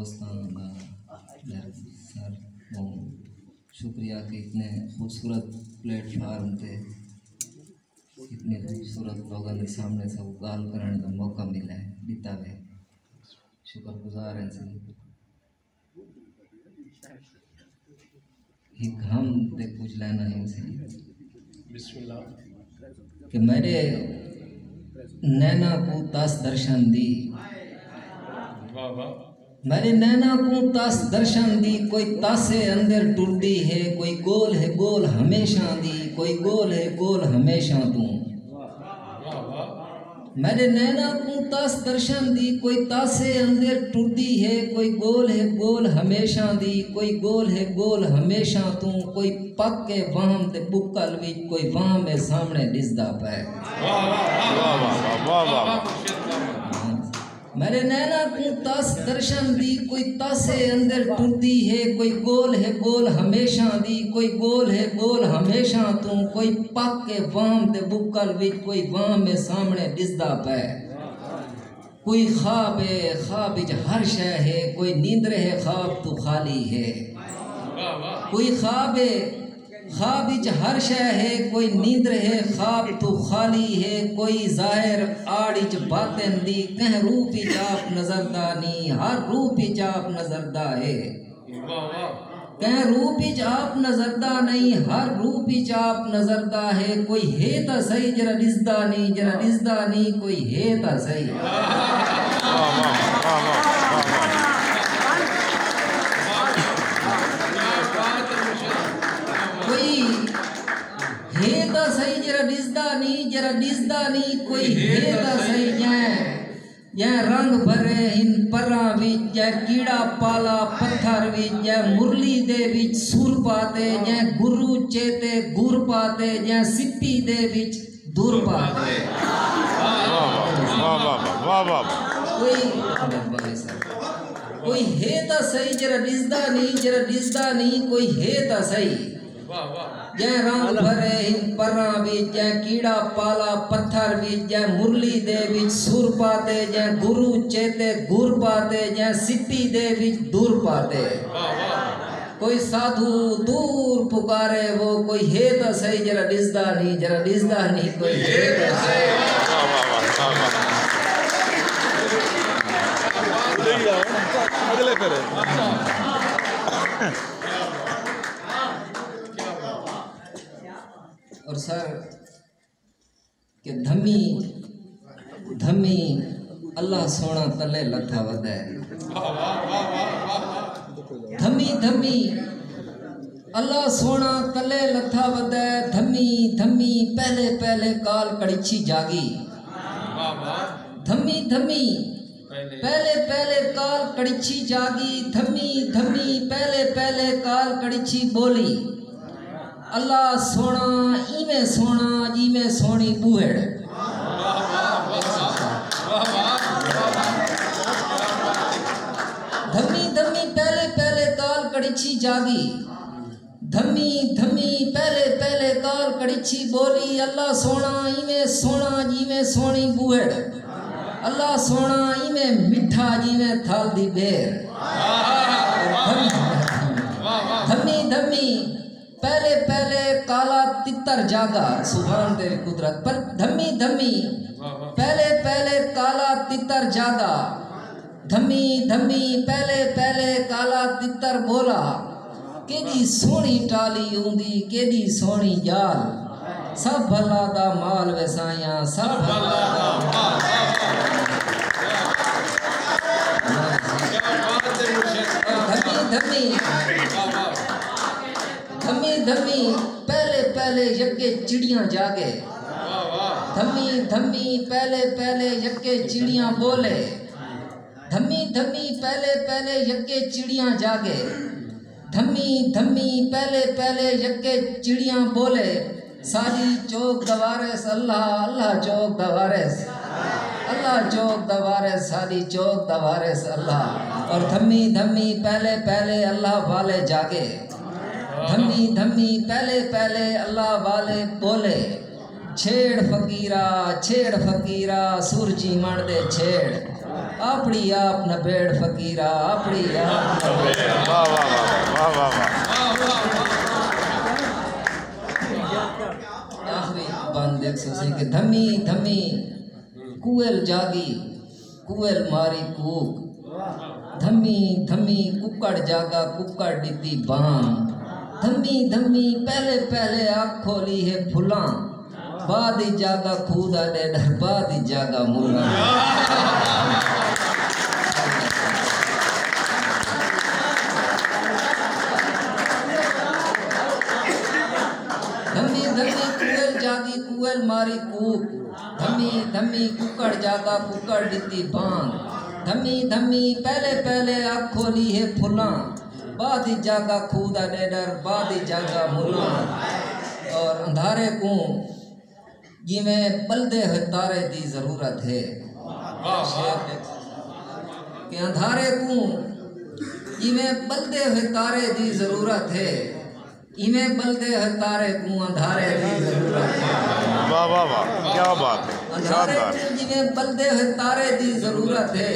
दोस्तान sir शुक्रिया कि इतने खूबसूरत प्लेटफार्म थे इतने खूबसूरत लोगों के सामने सब गाल करने का मौका मिला है बीता वे शुक्रगुजार हैं सही एक हम दे कुछ लेना है सही बिस्मिल्लाह कि मेरे नैना को तास दर्शन दी मेरे नैना को तास दर्शन दी कोई तासे अंदर टुरदी है कोई गोल है गोल हमेशा दी कोई गोल है गोल हमेशा तू मेरे नैना को तास दर्शन दी कोई तासे अंदर टुरदी है कोई गोल है गोल हमेशा दी कोई गोल है गोल हमेशा तू कोई पक के वाम ते बुक्कल विच कोई वाम में सामने दिसदा पे मेरे नैना को तास दर्शन दी कोई तासे अंदर टुरदी है कोई गोल है गोल हमेशा दी कोई गोल है गोल हमेशा तू कोई पक के वाम ते बुक्कल विच कोई वाम में सामने दिसदा पे कोई ख्वाब है ख्वाब विच हर शय है कोई नींदर है ख्वाब तू खाली है कोई ख्वाब है ख्वाब विच हर शय है कोई नींदर है ख्वाब तो खाली है कोई जाहिर आड़ विच बातिन दी कह रूप विच आप नजरदा नी हर रूप विच आप नजरदा है कह रूप विच आप नजरदा नहीं हर रूप विच आप नजरदा है कोई है ता सही जरा दिसदा नहीं कोई है ता सही हेता सही जरा दिसदा नहीं कोई हेता सही जै रंग भरे इन परा विच जै कीड़ा पाला पत्थर विच जै मुरली दे विच सुर पाते जै गुरु चेते गुर पाते जै सिप्पी दे विच दूर पाते कोई हेता सही जरा दिसदा नहीं कोई हेता सही जै रंग भरे इन परा विच जै कीड़ा पाला पत्थर विच जै मुरली दे विच सुर पाते जै गुरु चेते गुर पाते जै सिप्पी दे विच दूर पाते कोई साधु दूर पुकारे वो कोई है तो सही जरा दिसदा नहीं कोई है तो सही अगले करे और सर के धमी अल्लाह सोना तले लथा वदे धमी अल्लाह सोना तले लथा वदे धमी पहले काल कड़िछी जागी धमी पहले काल कड़िछी जागी धमी पहले काल कड़िछी बोली अल्लाह सोना इवें सोना जिमें सोनी बूहेड़ धमी पहले काल कड़िछी जागी धमी पहले काल कड़िछी बोली अल्लाह सोना इवें सोना जिमें सोनी बूहेड़ अल्लाह सोना इवें मिठा जिमें थाल दी बेर धमी पहले काला तितर जागा सुभान तेरी कुदरत पर धमी पहले काला तितर जागा धमी पहले काला तितर बोला केदी सोनी टाली उंदी केदी सोनी जाल सब भला दा माल वसाया सब भला दा धमी पहले यके चिड़ियां जागे धमी पहले यके चिड़ियां बोले धमी पहले यके चिड़ियां जागे धमी पहले यके चिड़ियां बोले सारी चौक दवारेस अल्लाह चौक दवारेस सारी चौक दवारेस अल्लाह और धमी पहले अल्लाह वाले जागे धमी पहले अल्लाह वाले बोले छेड़ फकीरा सूरजी मण दे छेड़ अपनी आप न बेड़ फकीरा अपनी आप न बेड़। वाह वाह वाह वाह वाह। आखिरी बंद देख सो कि धमी धमी कुएल जागी कुएल मारी कूक धमी धमी कुकड़ जागा कुकड़ डिती बाम धमी धमी पहले पहले आँख खोली है फुला बाद ही जागा खूदा डेडर बाद ही जागा मुला। धमी धमी कुएल जागी कुएल मारी कूक धमी धमी कुकड़ जागा कुकड़ डिती बांग धमी धमी पहले पहले आँख खोली है फुला बाद ही जागा खूदा डेडर बाद ही जागा मुला। और अंधारे को जिमें बलदे हुए तारे दी जरूरत है कि अंधारे को जिमें बलदे हुए तारे दी जरूरत है इमें बलदे हुए तारे को अंधारे दी जरूरत है। वाह वाह वाह क्या बात है। अंधारे को जिमें बलदे हुए तारे दी जरूरत है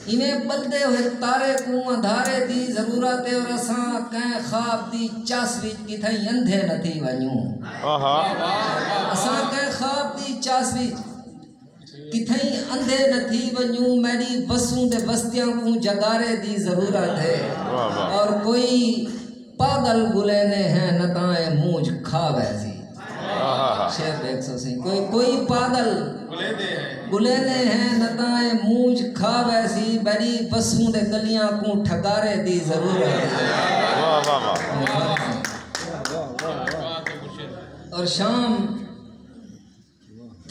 इमें बलदे हुए तारे को अंधारे दी जरूरत है। और असां कंहिं ख्वाब दी चास विच किथई अंधे न थी वञूं असां कंहिं ख्वाब दी चास विच किथई अंधे न थी वञूं मेरी वसूं दे बस्तियां को जगारे दी जरूरत है। और कोई पागल गुलेने हैं न ताए मूंझ खा वैसी शेर देख सो सी कोई पागल गुलेने हैं न ताए मूंझ खा वैसी बड़ी बसूं दे गलियां को ठगारे दी जरूरत है। और शाम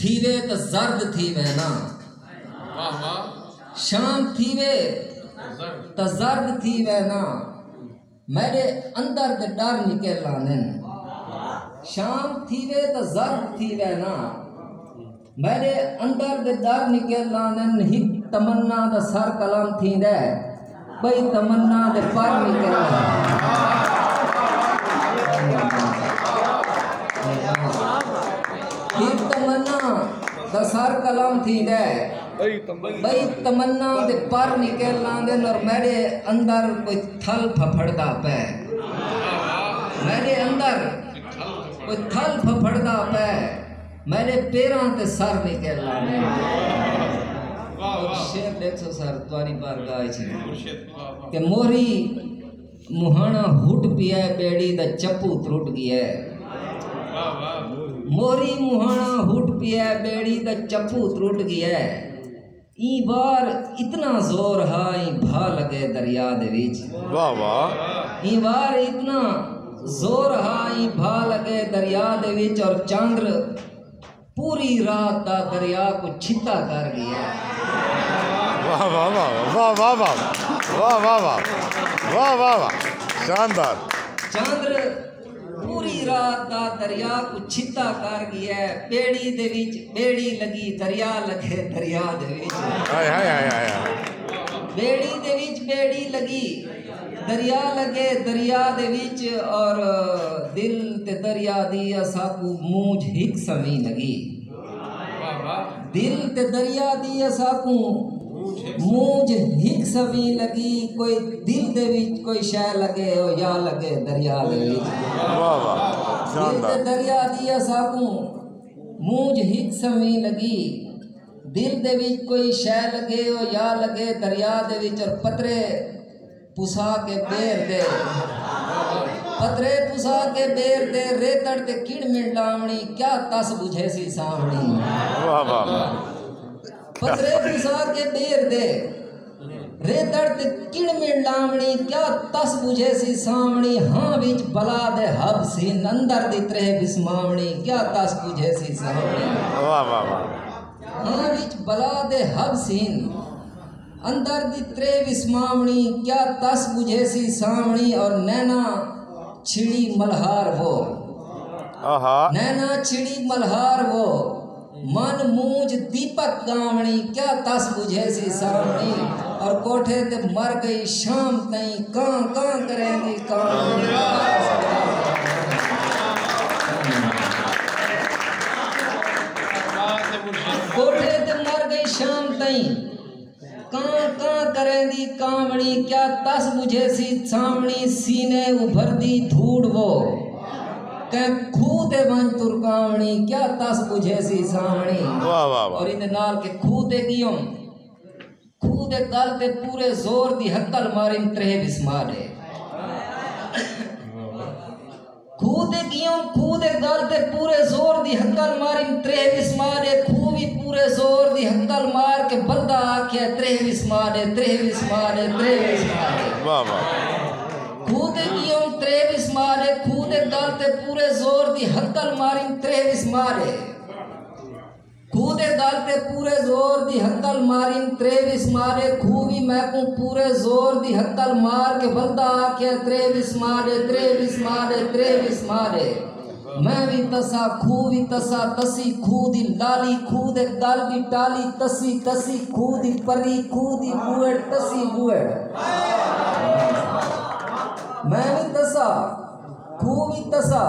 थीवे तो जर्द थीवे ना शाम थीवे तो जर्द थीवे ना मेरे अंदर दे डर निकल लाने शाम थीवे तो जर्द थीवे ना मेरे अंदर दे डर निकल लाने हिक तमन्ना दा सर कलम थींदे बई तमन्ना दे पर निकल हिक तमन्ना दा सर कलम थींदे बई तमन्ना दे पर निकल लांदे और मेरे अंदर कोई थल फफड़दा पे मेरे अंदर कोई थल फफड़दा पे मेरे पैरों ते सर निकल लाने। और शेर देख सो सर तुम्हारी बार गाय छी कि मोरी मुहाना हुट पिया बेड़ी दा चप्पू त्रुट गया मोरी मुहाना हुट पिया बेड़ी दा चप्पू त्रुट गया ई बार इतना जोर हा ई भा लगे दरिया दे विच वाह वाह ई बार इतना जोर हा ई भा लगे दरिया दे विच। और चंद्र पूरी रात दा दरिया को छिता कर गया। वाह वाह वाह वाह वाह वाह वाह वाह वाह वाह वाह वाह शानदार। चंद्र पूरी रात दा दरिया को छिता कर गया बेड़ी दे विच बेड़ी लगी दरिया लगे दरिया दे विच हाय हाय हाय हाय बेड़ी दे विच बेड़ी लगी दरिया लगे दरिया दे विच। और दिल ते दरिया दी असाकू मूंझ हिक समी लगी दिल ते दरिया दी असाकू मूंझ हिक समी लगी कोई दिल दे विच कोई शय लगे ओ या लगे दरिया दे विच वाह वाह दिल ते दरिया दी असाकू मूंझ हिक समी लगी दिल दे विच कोई शय लगे ओ या लगे दरिया दे विच। और पतरे पुसा के बेर दे पतरे पुसा के बेर दे रेतड़ ते किड़ मिलावणी क्या तस बुझे सी सावणी वाह वाह पतरे पुसा के बेर दे रेतड़ ते किड़ मिलावणी क्या तस बुझे सी सावणी हाँ विच बला दे हब सी अंदर दी त्रे बिस्मावणी क्या तस बुझे सी सावणी वाह वाह वाह हाँ विच बला दे हब सीन अंदर दी त्रे विस्मावणी क्या तस बुझे सी सावणी। और नैना छिड़ी मल्हार वो नैना छिड़ी मल्हार वो मन मूंझ दीपक गावणी क्या तस बुझे सी सावणी। और कोठे ते मर गई शाम तई कां कां करेंगी कां कोठे ते मर गई शाम तई कां करेंदी कामणी क्या तस बुझे सी सामणी सीने उभर दी धूड़ वो कै खूदे बन तुरकावणी क्या तस बुझे सी सामणी। वाह वाह वाह। और इन नाल के खूदे गियों खूदे गल ते पूरे जोर दी हक्कल मारिन त्रे बिस्मारे खूदे गियों खूदे गल ते पूरे जोर दी हक्कल मारिन त्रे बिस्मारे खूबी पूरे जोर दी हक्कल मार के बंदा आखे त्रे बिस्मारे त्रे बिस्मारे त्रे बिस्मारे। वाह वाह। खूदे गियों त्रे बिस्मारे खूदे गल ते पूरे जोर दी हक्कल मारिन त्रे बिस्मारे खूदे गल ते पूरे जोर दी हक्कल मारिन त्रे बिस्मारे खूबी मैकू पूरे जोर दी हक्कल मार के बंदा आखे त्रे बिस्मारे त्रे बिस्मारे त्रे बिस्मारे। मैं भी तसा खूबी तसा तसी खूदी लाली खूदे गल भी टाली तसी तसी खूदी परी खूदी बुएड़ तसी बुएड़। मैं भी तसा खूबी तसा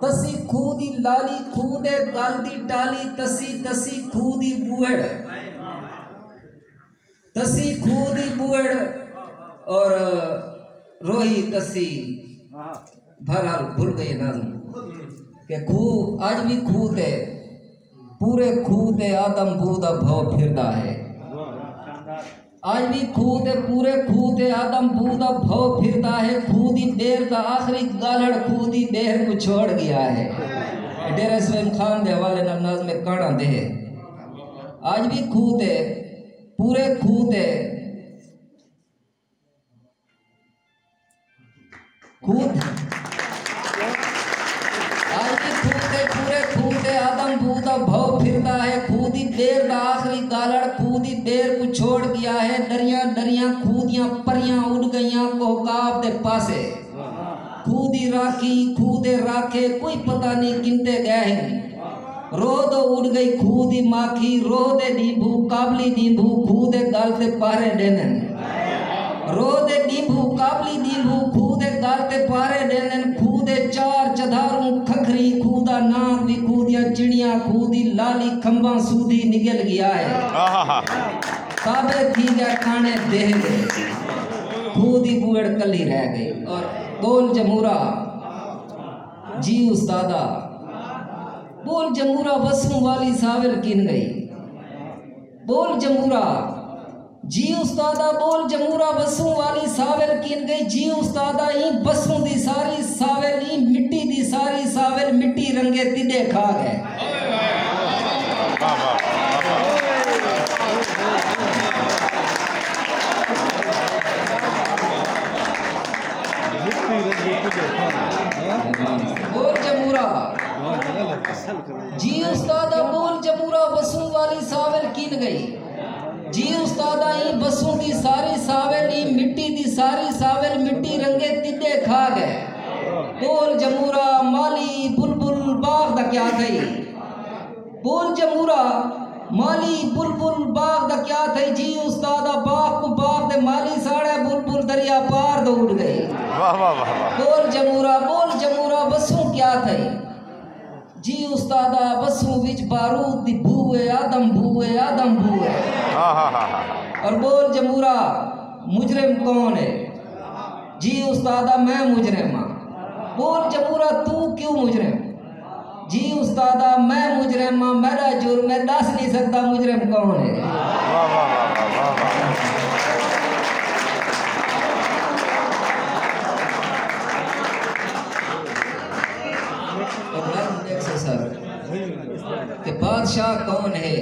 तसी खूदी लाली खूदे गल दी टाली तसी तसी खूदी बुएड़ तसी खूदी बुएड़। और रोही तसी बहरहाल भूल गए नाज़म के खूह आज भी खूह ते पूरे खूह ते आदम बूदा भाव फिरदा है आज भी खूह ते पूरे खूह ते आदम बूदा भाव फिरदा है खूह दी देर दा आखिरी गालड़ खूह दी देर को छोड़ गया है। डेरा स्वयं खान दे हवाले नाल नाज़ में काना दे आज भी खूह ते पूरे खूह ते पूरे खूह ते आदम बूदा भाव फिरदा है खूह दी देर दा आखिरी गालड़ खूह दी देर को छोड़ गया है। डरियां डरियां खूह दियां परियां उड़ गईयां कोहकाब दे पासे खूह दी राखी खूह दे राखे कोई पता नहीं किनते गए हैं। रोह दो उड़ गई खूह दी माखी रोह दे नींबू काबली नींबू खूह दे गल ते पारे देनन रोह दे नींबू काबली नींबू खूह दे गल ते पारे देनन खूह दे चार चधारू खखरी खूह दा नाम दी खूह दियां चिड़ियां खूह दी लाली खंबा सूदी निकल गया है ताबे थी गया खाने देह दे खूह दी बुएड़ कली रह गई। और बोल जमूरा जी उस्तादा बोल जमूरा वसू वाली साविल किन गई बोल जमूरा जी उस्तादा बोल जमूरा वसू वाली साविल किन गई जी उस्तादा ई बसू दी सारी साविल ई मिट्टी दी सारी साविल मिट्टी रंगे तिदे खा गए। बोल जमूरा जी उस्तादा बोल जमूरा वसू वाली साविल किन गई जी उस्तादा ई बसू दी सारी साविल ई मिट्टी दी सारी साविल मिट्टी रंगे तिदे खा गए। बोल जमूरा माली बुलबुल बाग दा क्या थई बोल जमूरा माली बुलबुल बाग दा क्या थई जी उस्तादा बाग को बाग दे माली साड़े बुलबुल दरिया पार दौड़ गई। वाह वाह वाह। बोल जमूरा बसू क्या थई जी उस्तादा बसू विच बारूद दी भूए आदम भूए आदम भूए। और बोल जमूरा मुजरिम कौन है जी उस्तादा मैं मुजरिम हाँ। बोल जमूरा तू क्यों मुजरिम जी उस्तादा मैं मुजरिम हाँ मेरा जुर्म मैं दस नहीं सकता मुजरिम कौन है। सर के बादशाह कौन है